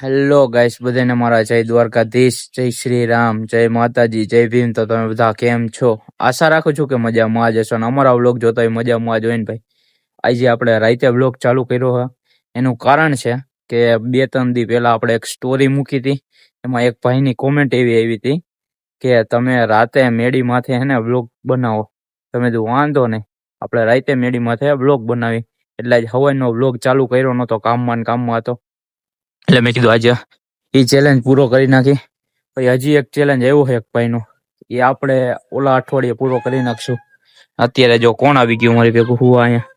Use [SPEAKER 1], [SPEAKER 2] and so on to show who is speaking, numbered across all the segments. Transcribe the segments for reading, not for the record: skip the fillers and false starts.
[SPEAKER 1] Hello guys, બધાને મારા જય દ્વારકાધીશ, જય શ્રી રામ, જય માતાજી, જય ભીમ. તો તમે બધા કેમ છો? આશા રાખું છું કે મજામાં જ હશો ને અમારા વ્લોગ જોતા હોય મજામાં જ હોય ને ભાઈ. આજે આપણે રાતે વ્લોગ ચાલુ કર્યો છે. એનું કારણ છે કે 2-3 દી પહેલા આપણે એક સ્ટોરી મૂકી હતી. એમાં એક ભાઈની કોમેન્ટ એવી આવી હતી કે તમે રાતે મેડી માથે હે ને વ્લોગ બનાવો. તમે તો વાંધો નહીં, આપણે રાતે મેડી માથે વ્લોગ બનાવી. એટલે જ હવારનો વ્લોગ ચાલુ કર્યો નતો, કામમાં ને કામમાં હતો. એટલે મેં કીધું આજે એ ચેલેન્જ પૂરો કરી નાખી. પછી હજી એક ચેલેન્જ આવ્યો છે એક ભાઈનો, એ આપણે ઓલા અઠવાડિયે પૂરો કરી નાખશું. અત્યારે જો કોણ આવી ગયું મારી ભેગું હું અહીંયા.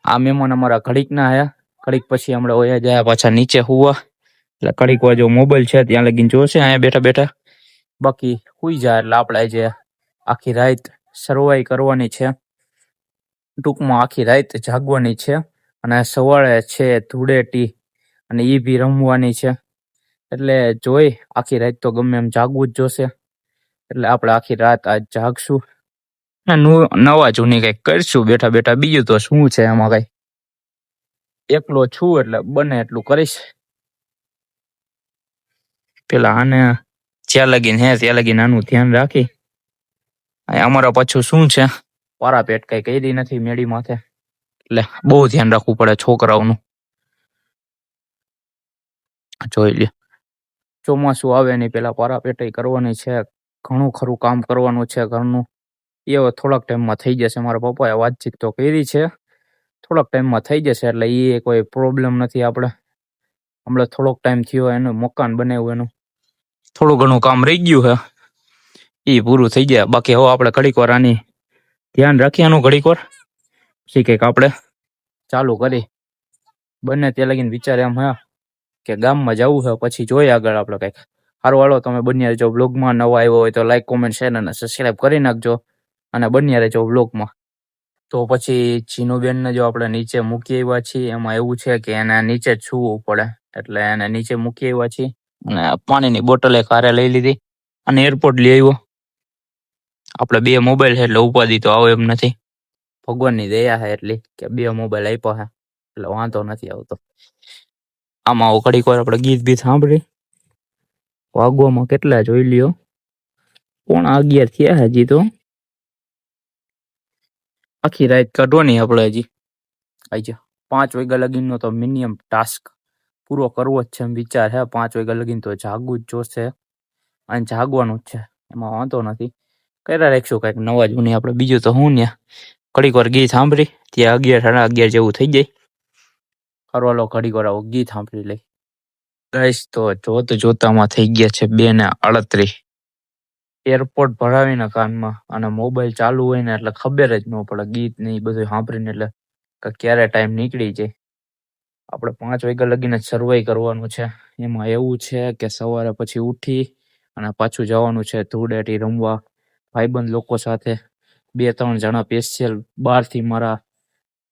[SPEAKER 1] આ મહેમાન અમારા ઘડીકના હે. ઘડીક પછી હમણાં ઓયા જાય પાછા નીચે હુવા. એટલે ઘડીક વાર જો મોબાઈલ છે ત્યાં લગીને જોશે અહીંયા બેઠા બેઠા. બાકી હુઈ જાય એટલે આપણે આજે આખી રાત સર્વાઈ કરવાની છે. ટૂંકમાં આખી રાત જાગવાની છે. અને સવારે છે ધૂળેટી અને એ બી રમવાની છે. એટલે જોઈ આખી રાત તો ગમે એમ જાગવું જ જોશે. એટલે આપણે આખી રાત આજ જાગશું. નવા જૂની કઈક કરશું બેઠા બેઠા. બીજું તો શું છે એમાં કઈ. એકલો છું એટલે બને એટલું કરીશ. પેલા આને જ્યાં લગીન હે ત્યાં લગીન આનું ધ્યાન રાખી. અમારા પાછું શું છે, પારાપેટ કઈ કરી નથી મેળી માથે. એટલે બહુ ધ્યાન રાખવું પડે છોકરાઓનું. જોઈ લે, ચોમાસું આવે નહીં પેલા પારાપેટ કરવાની છે. ઘણું ખરું કામ કરવાનું છે ઘરનું. એ થોડાક ટાઈમમાં થઈ જશે. મારા પપ્પાએ વાતચીત તો કરી છે, થોડાક ટાઈમમાં થઈ જશે. એટલે એ કોઈ પ્રોબ્લેમ નથી. આપણે હમણાં થોડોક ટાઈમ થયો એનું મકાન બનાવ્યું, એનું થોડું ઘણું કામ રહી ગયું છે, એ પૂરું થઈ જાય. બાકી હવે આપણે ઘડીક વાર આની ધ્યાન રાખીએ આનું ઘડીક વાર, પછી કંઈક આપણે ચાલુ કરી. બંને ત્યાં લગીને વિચારે એમ હે કે ગામમાં જવું છે, પછી જોઈએ આગળ આપણે કંઈક. સારું હાલો, તમે બન્યા રહેજો બ્લોગમાં. નવા આવ્યો હોય તો લાઈક, કોમેન્ટ, શેર અને સબસ્ક્રાઈબ કરી નાખજો. અને બન્યા રહેજો બ્લોગમાં. તો પછી ચીનુબેનને જો આપણે નીચે મૂકી આવ્યા છીએ, એમાં એવું છે કે એને નીચે જ સૂવું પડે. એટલે એને નીચે મૂકી આવ્યા છીએ. અને પાણીની બોટલ એક હારે લઈ લીધી અને એરપોર્ટ લઈ આવ્યો. આપણે 2 મોબાઈલ છે એટલે ઉપાધિ તો આવે એમ નથી. ભગવાનની દયા છે એટલી કે 2 મોબાઈલ આપ્યા છે એટલે વાંધો નથી આવતો. આમાં ઘડીક વાર આપણે ગીત બીત સાંભળી. વાગવામાં કેટલા જોઈ લ્યો, 11:15 થયા હજી તો. આખી રાત કાઢવાની આપણે હજી. આજે 5 વાગ્યા લગીનનો તો મિનિમમ ટાસ્ક પૂરો કરવો જ છે એમ વિચાર છે. 5 વાગ્યા લગીન તો જાગવું જ જોશે અને જાગવાનું જ છે, એમાં વાંધો નથી. કર્યા રાખશું કંઈક નવા જૂની આપણે. બીજું તો હું ત્યાં ઘડીક વાર ગીત સાંભળી ત્યાં 11-11:30 જેવું થઈ જાય. કરવાલો ઘડીક વાર આવું ગીત સાંભળી લઈ. ગાઈસ તો જોતામાં થઈ ગયા છે 2:38. એરપોર્ટ ભરાવીને કાનમાં અને મોબાઈલ ચાલુ હોય ને એટલે ખબર જ ન પડે. ગીત ને એ બધું સાંભળીને એટલે કે ક્યારે ટાઈમ નીકળી જાય. આપણે 5 વાગ્યા લગીને જ સર્વાઈ કરવાનું છે. એમાં એવું છે કે સવારે પછી ઉઠી અને પાછું જવાનું છે ધૂળેટી રમવા ભાઈબંધ લોકો સાથે. 2-3 જણા સ્પેશિયલ બહારથી મારા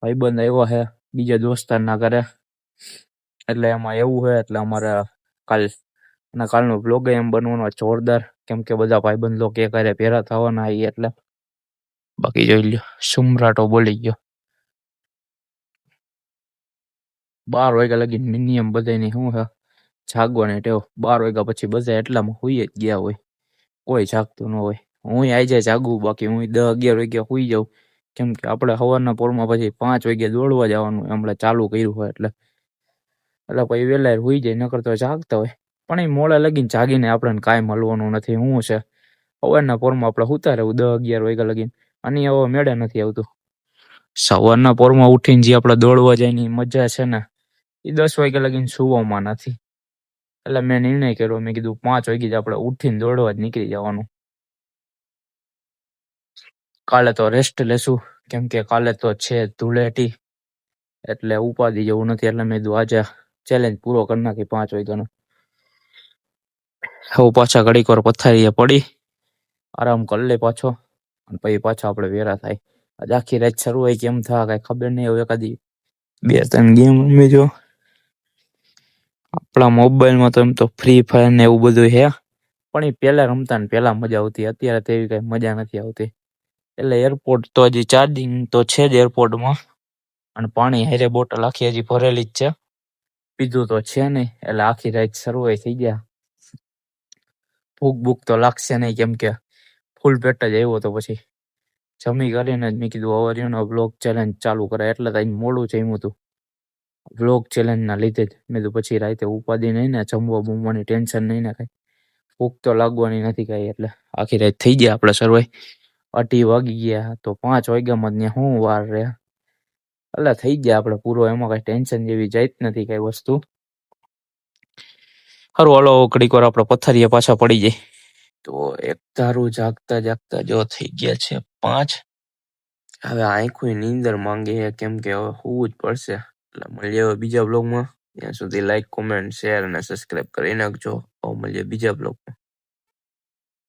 [SPEAKER 1] ભાઈબંધ આવ્યા છે બીજા દોસ્તારના ઘરે. એટલે એમાં એવું છે એટલે અમારે કાલનો બ્લોગ એમ બનવાનો જોરદાર, કેમ કે બધા ભાઈબંધ લોકો એક હારે ભેરા થવાના એટલે. બાકી જોઈ લ્યો, સુમરાટો બોલી ગયો. 12 વાગ્યા લગી મિનિમમ બધાની શું છે જાગવાની ટેવ. 12 વાગ્યા પછી બધા એટલામાં હુઈ જ ગયા હોય, કોઈ જાગતું ન હોય. હું આજે જાગું, બાકી હું 10-11 વાગ્યા હુઈ જાઉં. કેમ કે આપણે સવારના પોરમાં પછી 5 વાગ્યા દોડવા જવાનું હમણાં ચાલુ કર્યું હોય એટલે પછી વહેલા હુઈ જાય. નકર તો જાગતા હોય, પણ એ મોડે લગીને જાગીને આપણને કાંઈ મળવાનું નથી. શું છે સવારના પોરમાં આપણે સુતા રહેવું 10-11 વાગ્યા લગીને, અને હવે મેળે નથી આવતું. સવારના પોરમાં ઉઠીને જે આપણે દોડવા જાય ની મજા છે ને, એ 10 વાગ્યા લગીને સુવામાં નથી. એટલે મેં નિર્ણય કર્યો, મેં કીધું 5 વાગે જ આપણે ઉઠીને દોડવા જ નીકળી જવાનું. કાલે તો રેસ્ટ લેશું, કેમ કે કાલે તો છે ધૂળેટી એટલે ઉપાધિ જેવું નથી. એટલે મેં કીધું આજે ચેલેન્જ પૂરો કરી નાખી 5 વાગ્યાનો. હવે પાછા ઘડીક વાર પથારીએ પડી આરામ કરી લે પાછો, અને પછી પાછા આપણે વેરા થાય. આજે આખી રાત શરૂ હોય કેમ થાય કઈ ખબર નહીં. હવે એકાદી 2-3 ગેમ રમી જો. આપણા મોબાઈલમાં તો એમ તો ફ્રી ફાયર ને એવું બધું છે, પણ એ પહેલા રમતા ને પહેલા મજા આવતી. અત્યારે તો એવી કઈ મજા નથી આવતી. એટલે એરપોર્ટ તો હજી ચાર્જિંગ તો છે જ એરપોર્ટમાં, અને પાણી હારે બોટલ આખી હજી ભરેલી જ છે. પીધું તો છે નહીં, એટલે આખી રાત સર્વે થઈ ગયા. ભૂખ ભૂખ તો લાગશે નહીં, કેમ કે ફૂલ પેટ જ આવ્યો તો પછી જમી કરીને જ મેં કીધું હવે રહ્યો ને વ્લોગ ચેલેન્જ ચાલુ કરે, એટલે તો મોડું જમ્યું હતું વ્લોગ ચેલેન્જના લીધે જ. મેં કીધું પછી રાતે ઉપાધિ નહીં ને, જમવા બમવાની ટેન્શન નહીં ને કાંઈ, ભૂખ તો લાગવાની નથી કાંઈ. એટલે આખી રાત થઈ ગયા આપણે સર્વે. 2:30 વાગી ગયા, તો 5 વાગ્યામાં જ ત્યાં શું વાર રહે, એટલે થઈ ગયા આપણે પૂરો. એમાં કાંઈ ટેન્શન જેવી જાય જ નથી કાંઈ વસ્તુ. સારું હાલો ઘડીક વાર આપણે પથારીએ પાછા પડી જાય. તો એક ધારું જાગતા જાગતા જો થઈ ગયા છે 5. હવે આંખું નીંદર માંગે છે, કેમ કે હવે સૂવું જ પડશે. એટલે મળીએ હવે બીજા બ્લોગમાં. ત્યાં સુધી લાઈક, કોમેન્ટ, શેર અને સબસ્ક્રાઈબ કરી નાખજો. હવે મળીએ બીજા બ્લોગમાં.